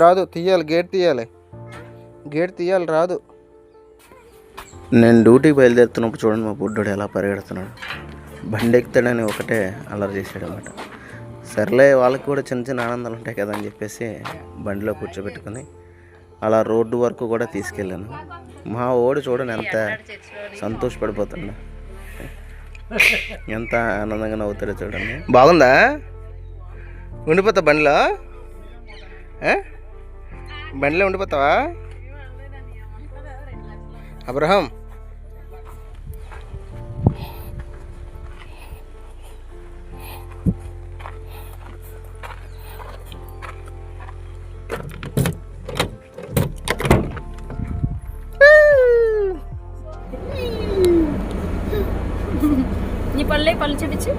రాదు, తీయాలి, గేట్ తీయాలి రాదు. నేను డ్యూటీకి బయలుదేరుతున్నప్పుడు చూడండి మా బుడ్డోడు ఎలా పరిగెడుతున్నాడు. బండి ఎక్కుతాడని ఒకటే అల్లరి చేశాడు అనమాట. సర్లే, వాళ్ళకి కూడా చిన్న చిన్న ఆనందాలు ఉంటాయి కదా అని చెప్పేసి బండిలో కూర్చోబెట్టుకుని అలా రోడ్డు వరకు కూడా తీసుకెళ్ళాను. మా ఓడి చూడండి ఎంత సంతోషపడిపోతుండ, ఎంత ఆనందంగా నవ్వుతాడో చూడండి. బాగుందా? ఉండిపోతా బండిలో? బండిలో ఉండిపోతావా అబ్రహం? నీ పళ్ళు చూపించు.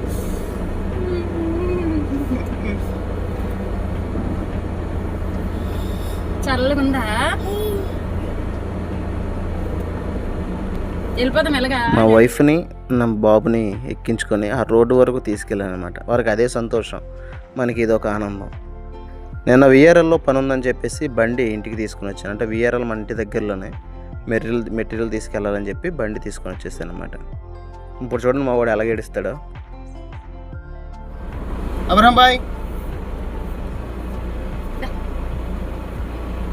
చల్లగుందా? వెళ్ళిపోతాం ఎలాగా. మా వైఫ్ని నా బాబుని ఎక్కించుకొని ఆ రోడ్డు వరకు తీసుకెళ్ళాను అనమాట. వారికి అదే సంతోషం, మనకి ఇదొక ఆనందం. నేను విఆర్ఎల్లో పని ఉందని చెప్పేసి బండి ఇంటికి తీసుకుని వచ్చాను. అంటే విఆర్ఎల్ మన ఇంటి దగ్గరలోనే మెటీరియల్ తీసుకెళ్ళాలని చెప్పి బండి తీసుకొని వచ్చేసాను అనమాట. ఇప్పుడు చూడండి మా వాడు ఎలా ఏడుస్తాడో. Abraham boy.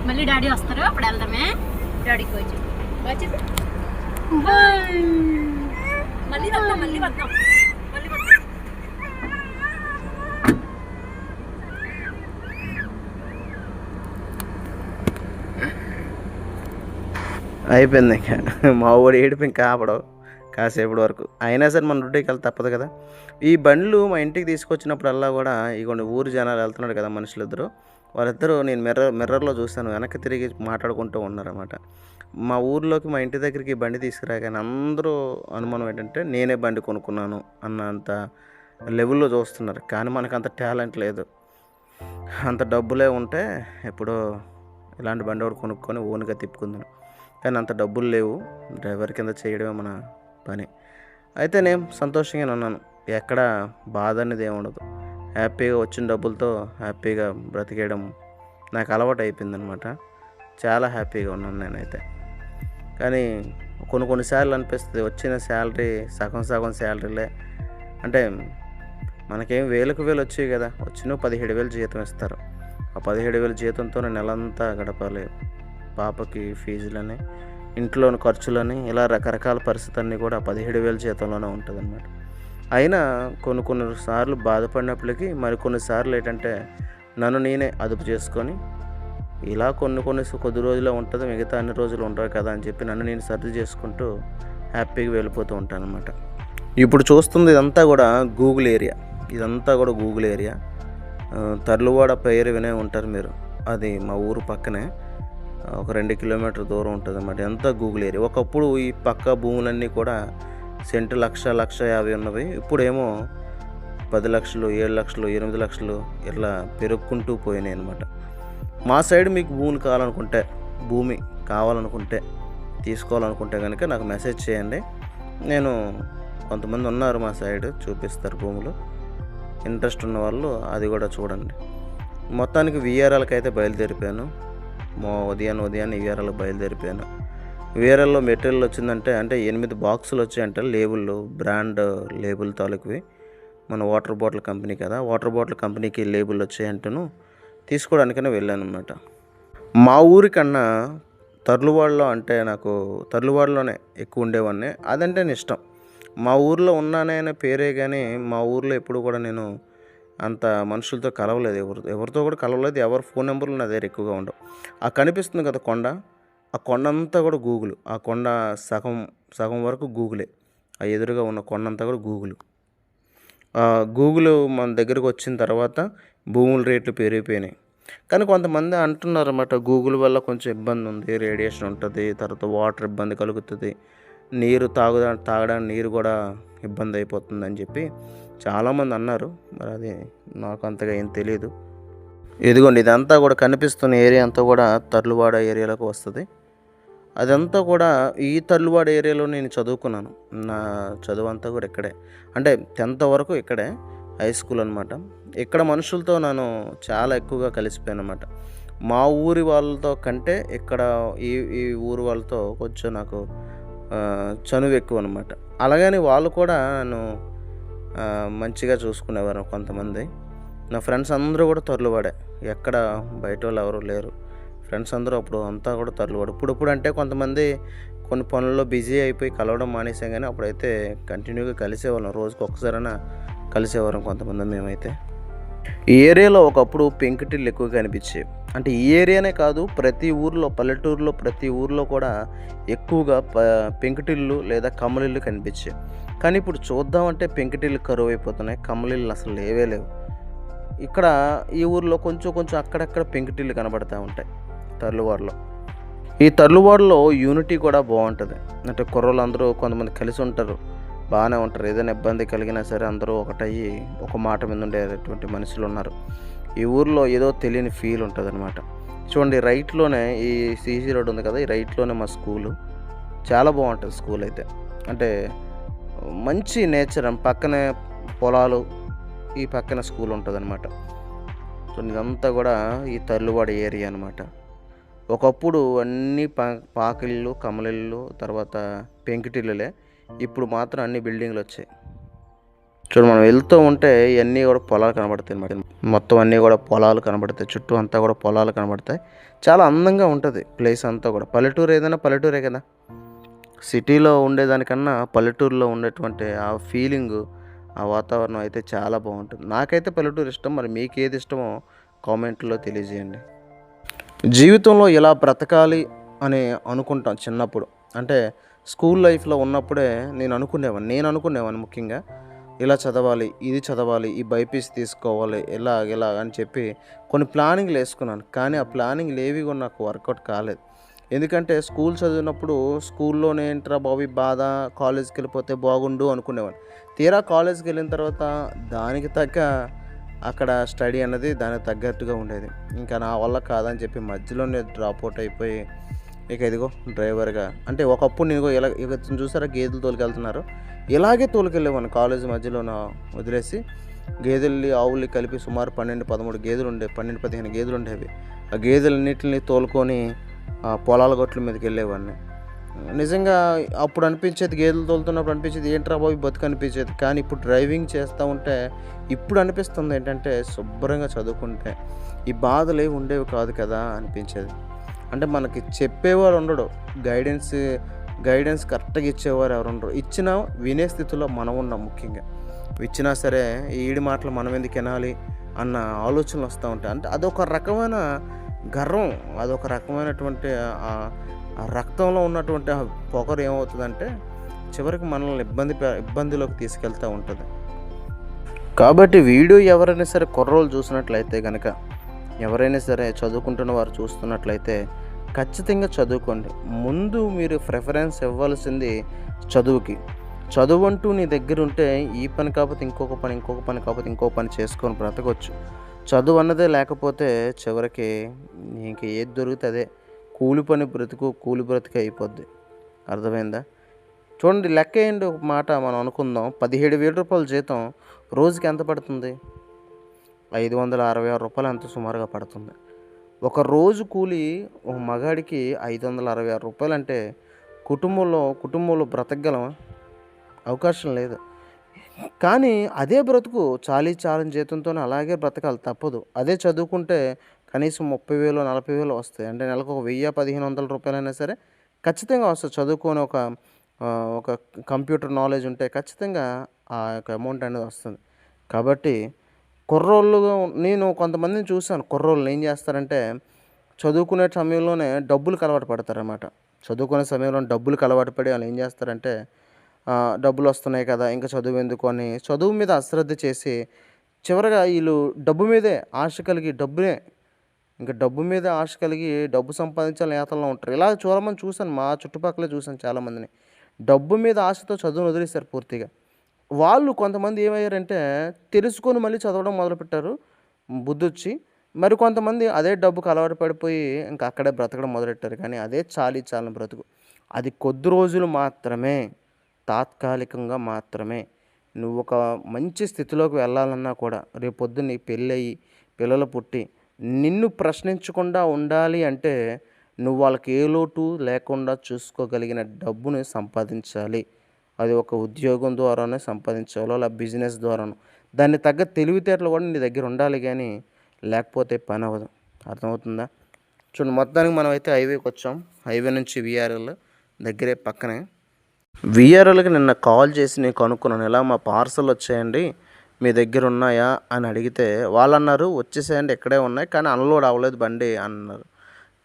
మళ్ళీ డాడీ వస్తారు, అప్పుడు వెళ్దామే. డాడీకి వచ్చి మళ్ళీ వద్దాం. అయిపోయింది ఇంకా. మా వాడు ఏడిపి ఇంకా ఆపడం కాసేపటి వరకు. అయినా సరే మన డ్యూటీకి వెళ్తే తప్పదు కదా. ఈ బండ్లు మా ఇంటికి తీసుకొచ్చినప్పుడల్లా కూడా ఇగోండి ఊరు జనాలు వెళ్తున్నాడు కదా మనుషులు ఇద్దరు, వాళ్ళిద్దరూ నేను మిర్రర్లో చూస్తాను, వెనక్కి తిరిగి మాట్లాడుకుంటూ ఉన్నారన్నమాట. మా ఊర్లోకి మా ఇంటి దగ్గరికి బండి తీసుకురాగానే అందరూ అనుమానం ఏంటంటే నేనే బండి కొనుక్కున్నాను అన్నంత లెవెల్లో చూస్తున్నారు. కానీ మనకు అంత టాలెంట్ లేదు. అంత డబ్బులే ఉంటే ఎప్పుడో ఇలాంటి బండి ఒకటి కొనుక్కొని ఓన్గా తిప్పుకుందాను. కానీ అంత డబ్బులు లేవు, డ్రైవర్ కింద చేయడమే మన పని. అయితే నేను సంతోషంగా ఉన్నాను, ఎక్కడ బాధ అనేది ఏమి ఉండదు. హ్యాపీగా వచ్చిన డబ్బులతో హ్యాపీగా బ్రతికేయడం నాకు అలవాటు అయిపోయిందనమాట. చాలా హ్యాపీగా ఉన్నాను నేనైతే. కానీ కొన్నిసార్లు అనిపిస్తుంది, వచ్చిన శాలరీ సగం శాలరీలే. అంటే మనకేం వేలకు వేలు వచ్చాయి కదా, వచ్చిన 17,000 జీతం ఇస్తారు. ఆ 17,000 జీతంతో నేను నెలంతా గడపాలి. పాపకి ఫీజులని, ఇంట్లోని ఖర్చులని, ఇలా రకరకాల పరిస్థితులన్నీ కూడా 17,000 జీతంలోనే ఉంటుంది అన్నమాట. అయినా కొన్నిసార్లు బాధపడినప్పటికీ కొన్నిసార్లు ఏంటంటే నన్ను నేనే అదుపు చేసుకొని ఇలా కొద్ది రోజులే ఉంటుంది, మిగతా అన్ని రోజులు ఉండవు కదా అని చెప్పి నన్ను నేను సర్ది చేసుకుంటూ హ్యాపీగా వెళ్ళిపోతూ ఉంటాను అన్నమాట. ఇప్పుడు చూస్తుంది ఇదంతా కూడా గూగుల్ ఏరియా. తర్లువాడ పేరు వినే ఉంటారు మీరు. అది మా ఊరు పక్కనే ఒక 2 కిలోమీటర్ దూరం ఉంటుంది అన్నమాట. ఎంత గూగుల్ ఏరియా. ఒకప్పుడు ఈ పక్క భూములన్నీ కూడా సెంటు 1,50,000 ఉన్నవి. ఇప్పుడేమో 10 లక్షలు, 7 లక్షలు, 8 లక్షలు ఇట్లా పెరుగుకుంటూ పోయినాయి అనమాట. మా సైడ్ మీకు భూమి కావాలనుకుంటే తీసుకోవాలనుకుంటే కనుక నాకు మెసేజ్ చేయండి. నేను కొంతమంది ఉన్నారు మా సైడ్, చూపిస్తారు భూములు. ఇంట్రెస్ట్ ఉన్న వాళ్ళు అది కూడా చూడండి. మొత్తానికి విఆర్ఎల్కి అయితే బయలుదేరిపోయాను. ఉదయాన్నే విఆర్ఎల్కి బయలుదేరిపోయాను. విఆర్ఎల్లో మెటీరియల్ వచ్చిందంటే 8 బాక్సులు వచ్చాయంటే లేబుల్, బ్రాండ్ లేబుల్ తాలూకువి. మన వాటర్ బాటిల్ కంపెనీ కదా, వాటర్ బాటిల్ కంపెనీకి లేబుల్ వచ్చాయంటేను తీసుకోవడానికనే వెళ్ళాను అనమాట. మా ఊరికన్నా తర్లువాడలో నాకు తర్లువాడలోనే ఎక్కువ ఉండేవాడిని. అదంటే నేను ఇష్టం. మా ఊర్లో ఉన్నానే అనే పేరే కానీ మా ఊర్లో ఎప్పుడు కూడా నేను అంత మనుషులతో కలవలేదు, ఎవరితో కూడా కలవలేదు. ఎవరి ఫోన్ నెంబర్లు నా దగ్గర ఎక్కువగా ఉండవు. ఆ కనిపిస్తుంది కదా కొండ, ఆ కొండ అంతా కూడా గూగుల్. ఆ కొండ సగం వరకు గూగులే. ఆ ఎదురుగా ఉన్న కొండ అంతా కూడా గూగుల్ మన దగ్గరకు వచ్చిన తర్వాత భూముల రేట్లు పెరిగిపోయినాయి. కానీ కొంతమంది అంటున్నారు అన్నమాట, గూగుల్ వల్ల కొంచెం ఇబ్బంది ఉంది, రేడియేషన్ ఉంటుంది, తర్వాత వాటర్ ఇబ్బంది కలుగుతుంది, నీరు తాగడానికి నీరు కూడా ఇబ్బంది అయిపోతుంది అని చెప్పి చాలామంది అన్నారు. మరి అది నాకు అంతగా ఏం తెలియదు. ఇదిగోండి, ఇదంతా కూడా కనిపిస్తున్న ఏరియా అంతా కూడా తర్లువాడ ఏరియాలోకి వస్తుంది. అదంతా కూడా ఈ తర్లువాడ ఏరియాలో నేను చదువుకున్నాను. నా చదువు అంతా కూడా ఇక్కడే, అంటే 10th వరకు ఇక్కడే, హై స్కూల్ అనమాట. ఇక్కడ మనుషులతో నేను చాలా ఎక్కువగా కలిసిపోయాను అనమాట. మా ఊరి వాళ్ళతో కంటే ఇక్కడ ఈ ఈ ఊరు వాళ్ళతో కొంచెం నాకు చనువు ఎక్కువ అనమాట. అలాగని వాళ్ళు కూడా నన్ను మంచిగా చూసుకునేవారు కొంతమంది. నా ఫ్రెండ్స్ అందరూ కూడా తరలివాడే. ఎక్కడ బయట వాళ్ళు ఎవరు లేరు. ఫ్రెండ్స్ అందరూ అప్పుడు అంతా కూడా తరలివాడు. ఇప్పుడిప్పుడు అంటే కొంతమంది కొన్ని పనుల్లో బిజీ అయిపోయి కలవడం మానేసాం, కానీ అప్పుడైతే కంటిన్యూగా కలిసేవాళ్ళం. రోజుకి ఒక్కసారైనా కలిసేవారం కొంతమంది మేమైతే. ఈ ఏరియాలో ఒకప్పుడు పెంకుటిల్లు ఎక్కువగా కనిపించేవి. అంటే ఈ ఏరియానే కాదు, ప్రతి ఊర్లో, పల్లెటూరులో ప్రతి ఊర్లో కూడా ఎక్కువగా పెంకుటిల్లు లేదా కమ్మలిల్లు కనిపించేవి. కానీ ఇప్పుడు చూద్దామంటే పెంకుటిల్లు కరువు అయిపోతున్నాయి, కమ్మలిల్లు అసలు లేవే లేవు. ఇక్కడ ఈ ఊర్లో కొంచెం కొంచెం అక్కడక్కడ పెంకుటిల్లు కనబడతా ఉంటాయి తర్లువాడలో. ఈ తర్లువాడలో యూనిటీ కూడా బాగుంటుంది. అంటే కుర్రోళ్ళు అందరూ కొంతమంది కలిసి ఉంటారు, బాగానే ఉంటారు. ఏదైనా ఇబ్బంది కలిగినా సరే అందరూ ఒకటయ్యి ఒక మాట మీద ఉండేటటువంటి మనుషులు ఉన్నారు. ఈ ఊర్లో ఏదో తెలియని ఫీల్ ఉంటుంది అనమాట. చూడండి, రైట్లోనే ఈ సీసీ రోడ్ ఉంది కదా, ఈ రైట్లోనే మా స్కూలు. చాలా బాగుంటుంది స్కూల్ అయితే. అంటే మంచి నేచర్, పక్కనే పొలాలు, ఈ పక్కన స్కూల్ ఉంటుంది అనమాట. సో ఇదంతా కూడా ఈ తర్లువాడ ఏరియా అనమాట. ఒకప్పుడు అన్నీ పాకిళ్ళు, కమలిళ్ళు, తర్వాత పెంకుటిల్లులే. ఇప్పుడు మాత్రం అన్ని బిల్డింగ్లు వచ్చాయి. చూడు, మనం వెళ్తూ ఉంటే ఇవన్నీ కూడా పొలాలు కనబడతాయి అన్నమాట. మొత్తం అన్నీ కూడా పొలాలు కనబడతాయి, చుట్టూ అంతా కూడా పొలాలు కనబడతాయి. చాలా అందంగా ఉంటుంది ప్లేస్ అంతా కూడా. పల్లెటూరు ఏదైనా పల్లెటూరే కదా. సిటీలో ఉండేదానికన్నా పల్లెటూరులో ఉండేటువంటి ఆ ఫీలింగు, ఆ వాతావరణం అయితే చాలా బాగుంటుంది. నాకైతే పల్లెటూరు ఇష్టం. మరి మీకు ఏది ఇష్టమో కామెంట్లో తెలియజేయండి. జీవితంలో ఇలా బ్రతకాలి అని అనుకుంటాం చిన్నప్పుడు. అంటే స్కూల్ లైఫ్లో ఉన్నప్పుడే నేను అనుకునేవాడిని ముఖ్యంగా ఇలా చదవాలి, ఇది చదవాలి, ఈ బైపీసీ తీసుకోవాలి, ఇలా అని చెప్పి కొన్ని ప్లానింగ్లు వేసుకున్నాను. కానీ ఆ ప్లానింగ్లు ఏవి కూడా నాకు వర్కౌట్ కాలేదు. ఎందుకంటే స్కూల్ చదివినప్పుడు స్కూల్లోనే ఏంట్రా బాబు బాధ, కాలేజ్కి వెళ్ళిపోతే బాగుండు అనుకునేవాడిని. తీరా కాలేజ్కి వెళ్ళిన తర్వాత దానికి తగ్గ అక్కడ స్టడీ అన్నది దానికి తగ్గట్టుగా ఉండేది. ఇంకా నా వల్ల కాదని చెప్పి మధ్యలోనే డ్రాప్ అవుట్ అయిపోయి ఇక ఇదిగో డ్రైవర్గా. అంటే ఒకప్పుడు నేను ఇక చూసారా గేదెలు తోలుకెళ్తున్నారు, ఇలాగే తోలుకెళ్ళేవాడిని. కాలేజ్ మధ్యలో వదిలేసి గేదెల్ని ఆవుల్ని కలిపి సుమారు 12-13 గేదెలు ఉండేవి, 12-15 గేదెలు ఉండేవి. ఆ గేదెలన్నింటిని తోలుకొని పొలాల గట్ల మీదకి వెళ్ళేవాడిని. నిజంగా అప్పుడు అనిపించేది, గేదెలు తోలుతున్నప్పుడు అనిపించేది ఏంట్రా బాబు బతుకు అనిపించేది. కానీ ఇప్పుడు డ్రైవింగ్ చేస్తూ ఉంటే ఇప్పుడు అనిపిస్తుంది ఏంటంటే శుభ్రంగా చదువుకుంటే ఈ బాధలు ఏవి ఉండేవి కాదు కదా అనిపించేది. అంటే మనకి చెప్పేవారు ఉండడు, గైడెన్స్ కరెక్ట్గా ఇచ్చేవారు ఎవరు ఉండరు. ఇచ్చినా వినే స్థితిలో మనం ఉన్నాం. ముఖ్యంగా ఇచ్చినా సరే ఈడి మాటలు మనం ఎందుకు వినాలి అన్న ఆలోచనలు వస్తూ ఉంటాయి. అంటే అదొక రకమైన గర్వం, అదొక రకమైనటువంటి ఆ రక్తంలో ఉన్నటువంటి ఆ పొగరు ఏమవుతుందంటే చివరికి మనల్ని ఇబ్బందిలోకి తీసుకెళ్తూ ఉంటుంది. కాబట్టి వీడియో ఎవరైనా సరే కుర్రోళ్ళు చూసినట్లయితే కనుక, ఎవరైనా సరే చదువుకుంటున్న వారు చూస్తున్నట్లయితే ఖచ్చితంగా చదువుకోండి. ముందు మీరు ప్రిఫరెన్స్ ఇవ్వాల్సింది చదువుకి. చదువు అంటూ నీ దగ్గర ఉంటే ఈ పని కాకపోతే ఇంకొక పని కాకపోతే ఇంకో పని చేసుకొని బ్రతకొచ్చు. చదువు అన్నదే లేకపోతే చివరికి ఇంక ఏది దొరికితే అదే కూలి బ్రతుకు అయిపోద్ది. అర్థమైందా? చూడండి, లెక్క ఏంటి ఒక మాట మనం అనుకుందాం. 17,000 రూపాయల జీతం రోజుకి ఎంత పడుతుంది? 566 రూపాయలు ఎంత సుమారుగా పడుతుంది. ఒక రోజు కూలి ఒక మగాడికి 566 రూపాయలు అంటే కుటుంబంలో బ్రతకగలమా? అవకాశం లేదు. కానీ అదే బ్రతుకు చాలని జీతంతో అలాగే బ్రతకాలి, తప్పదు. అదే చదువుకుంటే కనీసం 30,000 40,000 వస్తాయి. అంటే నెలకు ఒక 1,000-1,500 రూపాయలైనా సరే ఖచ్చితంగా వస్తుంది. చదువుకొని ఒక కంప్యూటర్ నాలెడ్జ్ ఉంటే ఖచ్చితంగా ఆ యొక్క అమౌంట్ అనేది వస్తుంది. కాబట్టి నేను కొంతమందిని చూశాను. కుర్రోళ్ళు ఏం చేస్తారంటే చదువుకునే సమయంలోనే డబ్బులకు అలవాటు పడతారన్నమాట. చదువుకునే సమయంలో డబ్బులకు అలవాటు పడి వాళ్ళు ఏం చేస్తారంటే డబ్బులు వస్తున్నాయి కదా ఇంకా చదువు ఎందుకు అని చదువు మీద అశ్రద్ధ చేసి చివరగా వీళ్ళు డబ్బు మీదే ఆశ కలిగి డబ్బు మీద ఆశ కలిగి డబ్బు సంపాదించాలని యాతనలో ఉంటారు. ఇలా చూశాను, మా చుట్టుపక్కల చూశాను చాలామందిని. డబ్బు మీద ఆశతో చదువును వదిలేశారు పూర్తిగా. వాళ్ళు కొంతమంది ఏమయ్యారంటే తెలుసుకొని మళ్ళీ చదవడం మొదలుపెట్టారు బుద్ధొచ్చి. మరి కొంతమంది అదే డబ్బుకు అలవాటు పడిపోయి ఇంకా అక్కడే బ్రతకడం మొదలెట్టారు. కానీ అదే చాలని బ్రతుకు. అది కొద్ది రోజులు మాత్రమే, తాత్కాలికంగా మాత్రమే. నువ్వు ఒక మంచి స్థితిలోకి వెళ్ళాలన్నా కూడా రేపొద్దున నీ పెళ్ళయి పిల్లలు పుట్టి నిన్ను ప్రశ్నించకుండా ఉండాలి అంటే నువ్వు వాళ్ళకి ఏ లోటు లేకుండా చూసుకోగలిగిన డబ్బుని సంపాదించాలి. అది ఒక ఉద్యోగం ద్వారానే సంపాదించాలో అలా బిజినెస్ ద్వారానో. దానికి తగ్గ తెలివితేటలు కూడా నీ దగ్గర ఉండాలి గానీ లేకపోతే పని అవ్వదు. అర్థమవుతుందా? చూడండి మొత్తానికి మనమైతే హైవేకొచ్చాం. హైవే నుంచి వీఆర్ఎల్ దగ్గరే పక్కనే. వీఆర్ఎల్‌కి నిన్న కాల్ చేసి నేను కనుక్కున్నాను. ఇలా మా పార్సల్ వచ్చాయండి. మీ దగ్గర ఉన్నాయా అని అడిగితే వాళ్ళన్నారు వచ్చేసాయండి ఇక్కడే ఉన్నాయి. కానీ అన్‌లోడ్ అవ్వలేదు బండి అన్నారు.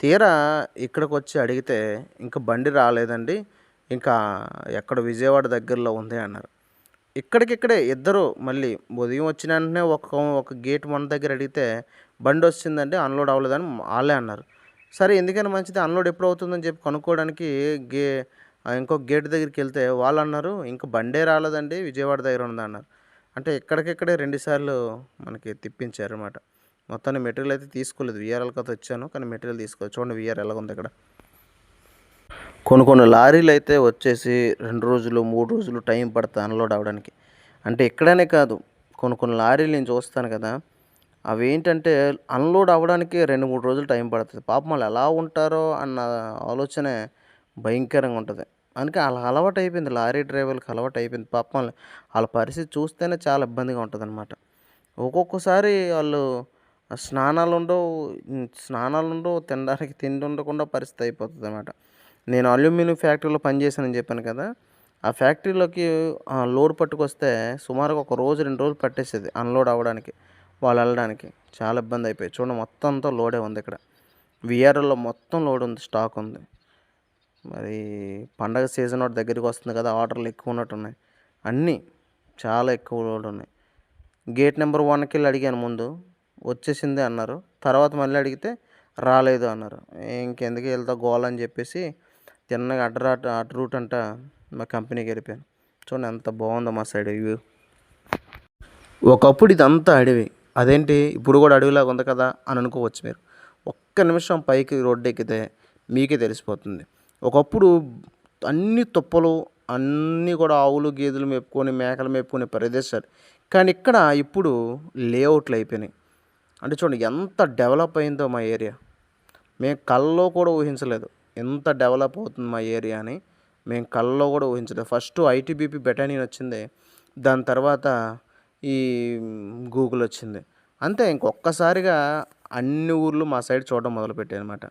తీరా ఇక్కడికొచ్చి అడిగితే ఇంకా బండి రాలేదండి. ఇంకా ఎక్కడో విజయవాడ దగ్గరలో ఉంది అన్నారు. ఇక్కడికిక్కడే ఇద్దరు మళ్ళీ ఉదయం వచ్చిన వెంటనే ఒక గేట్ మన దగ్గర అడిగితే బండొచ్చిందండి అన్‌లోడ్ అవ్వలేదని ఆళ్ళే అన్నారు. సరే ఎందుకైనా మంచిది అన్‌లోడ్ ఎప్పుడు అవుతుందని చెప్పి కనుక్కోవడానికి ఇంకొక గేట్ దగ్గరికెళ్తే వాళ్ళన్నారు ఇంక బండే రాలేదండి విజయవాడ దగ్గర ఉందన్నారు. అంటే ఇక్కడికిక్కడే 2 సార్లు మనకి తిప్పించారన్నమాట. మొత్తానికి మెటీరియల్ అయితే తీసుకోలేదు. వీఆర్ఎల్‌కైతే వచ్చాను. కానీ మెటీరియల్ తీసుకోలేదు. చూడండి వీఆర్ ఎలాగుంది ఇక్కడ. కొన్ని లారీలైతే వచ్చేసి 2 రోజులు, 3 రోజులు టైం పడతది అన్‌లోడ్ అవ్వడానికి. అంటే ఇక్కడనే కాదు కొన్ని లారీలు నేను చూస్తాను కదా! అవేంటంటే అన్‌లోడ్ అవ్వడానికే 2, 3 రోజులు టైం పడతది. పాపం వాళ్ళు ఎలా ఉంటారో అన్న ఆలోచనే భయంకరంగా ఉంటది. అందుకే ఆళ్ళకి అలవాటయిపోయింది. లారీ డ్రైవర్‌లకి అలవాటయిపోయింది. పాపం ఆళ్ళ పరిస్థితి చూస్తేనే చాలా ఇబ్బందిగా ఉంటదనమాట. ఒక్కొక్కసారి ఆళ్ళు స్నానాలుండవు, తినడానికి తిండి ఉండకుండా పరిస్థితి అయిపోతదనమాట. నేను అల్యూమినియం ఫ్యాక్టరీలో పనిచేశానని చెప్పాను కదా! ఆ ఫ్యాక్టరీలోకి లోడ్ పట్టుకొస్తే సుమారుగా ఒక రోజు, 2 రోజులు పట్టేసేది అన్‌లోడ్ అవ్వడానికి. వాళ్ళు వెళ్ళడానికి. చాలా ఇబ్బంది అయిపోయేది. చూడండి మొత్తం అంతా లోడే ఉంది ఇక్కడ. వీఆర్ఎల్‌లో మొత్తం లోడ్ ఉంది. స్టాక్ ఉంది. మరి పండగ సీజన్ ఒకటి దగ్గరికి వస్తుంది కదా! ఆర్డర్‌లు ఎక్కువ ఉన్నట్టున్నాయి. అన్నీ చాలా ఎక్కువ లోడ్ ఉన్నాయి. గేట్ నెంబర్ 1కెళ్ళి అడిగాను ముందు. వచ్చేసింది అన్నారు. తర్వాత మళ్ళీ అడిగితే రాలేదు అన్నారు. ఇంకెందుకు వీళ్ళతో గోల అని చెప్పేసి తిన్నగా అటు రూట్ అంట మా కంపెనీకి వెళ్ళిపోయాను. చూడండి ఎంత బాగుందో మా సైడ్ వ్యూ. ఒకప్పుడు ఇదంతా అడవి. అదేంటి ఇప్పుడు కూడా అడవిలాగా ఉంది కదా అని అనుకోవచ్చు మీరు. ఒక్క నిమిషం పైకి రోడ్డు ఎక్కితే మీకే తెలిసిపోతుంది. ఒకప్పుడు అన్ని తుప్పలు, అన్నీ కూడా ఆవులు, గేదెలు మేపుకొని, మేకలు మేపుకునే ప్రదేశాలు. కానీ ఇక్కడ ఇప్పుడు లేఅవుట్లు అయిపోయినాయి. అంటే చూడండి ఎంత డెవలప్ అయిందో మా ఏరియా. మేము కల్లో కూడా ఊహించలేదు. ఎంత డెవలప్ అవుతుంది మా ఏరియా అని మేము కల్లో కూడా ఊహించలేదు. ఫస్ట్ ఐటీబీపీ బెటాలియన్ వచ్చింది. దాని తర్వాత ఈ గూగుల్ వచ్చింది. అంతే ఇంకొక్కసారిగా అన్ని ఊర్లు మా సైడ్ చూడడం మొదలుపెట్టాయనమాట.